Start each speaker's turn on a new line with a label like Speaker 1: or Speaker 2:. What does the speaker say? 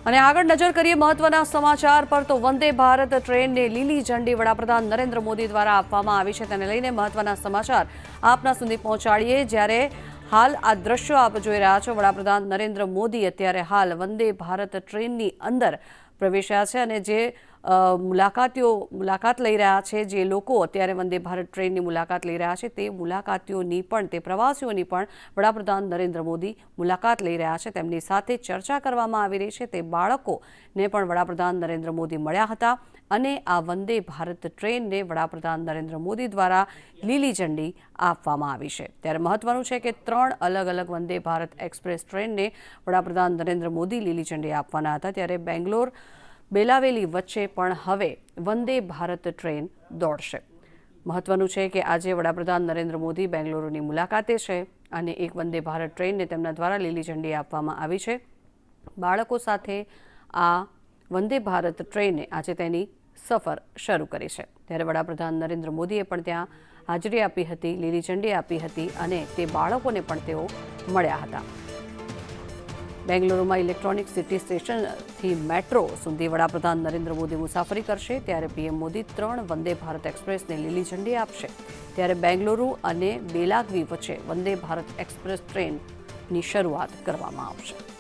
Speaker 1: અને આગળ નજર કરીએ મહત્વના સમાચાર પર તો વંદે ભારત ટ્રેનને લીલી ઝંડી વડાપ્રધાન નરેન્દ્ર મોદી દ્વારા આપવામાં આવી છે તેને લઈને મહત્વના સમાચાર આપના સુધી પહોંચાડીએ। જ્યારે હાલ આ દ્રશ્યો આપ જોઈ રહ્યા છો, વડાપ્રધાન નરેન્દ્ર મોદી અત્યારે હાલ વંદે ભારત ટ્રેનની અંદર પ્રવેશ્યા છે અને જે મુલાકાત લઈ રહ્યા છે, જે લોકો અત્યારે વંદે ભારત ટ્રેનની મુલાકાત લઈ રહ્યા છે તે મુલાકાતીઓની પણ, તે પ્રવાસીઓની પણ વડાપ્રધાન નરેન્દ્ર મોદી મુલાકાત લઈ રહ્યા છે। તેમની સાથે ચર્ચા કરવામાં આવી રહી છે। તે બાળકોને પણ વડાપ્રધાન નરેન્દ્ર મોદી મળ્યા હતા અને આ વંદે ભારત ટ્રેનને વડાપ્રધાન નરેન્દ્ર મોદી દ્વારા લીલી ઝંડી આપવામાં આવી છે। ત્યારે મહત્વનું છે કે 3 અલગ અલગ વંદે ભારત એક્સપ્રેસ ટ્રેનને વડાપ્રધાન નરેન્દ્ર મોદી લીલી ઝંડી આપવાના હતા। ત્યારે બેંગ્લોર બેલાવેલી વચ્ચે પણ હવે વંદે ભારત ટ્રેન દોડશે। મહત્વનું છે કે આજે વડાપ્રધાન નરેન્દ્ર મોદી બેંગ્લુરુની મુલાકાતે છે અને એક વંદે ભારત ટ્રેનને તેમના દ્વારા લીલી ઝંડી આપવામાં આવી છે। બાળકો સાથે આ વંદે ભારત ટ્રેને આજે તેની સફર શરૂ કરી છે। ત્યારે વડાપ્રધાન નરેન્દ્ર મોદીએ પણ ત્યાં હાજરી આપી હતી, લીલી ઝંડી આપી હતી અને તે બાળકોને પણ તેઓ મળ્યા હતા। બેંગ્લુરુમાં ઇલેક્ટ્રોનિક સિટી સ્ટેશનથી મેટ્રો સુધી વડાપ્રધાન નરેન્દ્ર મોદી મુસાફરી કરશે। ત્યારે પીએમ મોદી 3 વંદે ભારત એક્સપ્રેસને લીલી ઝંડી આપશે। ત્યારે બેંગ્લુરુ અને બેલાગવી વચ્ચે વંદે ભારત એક્સપ્રેસ ટ્રેનની શરૂઆત કરવામાં આવશે।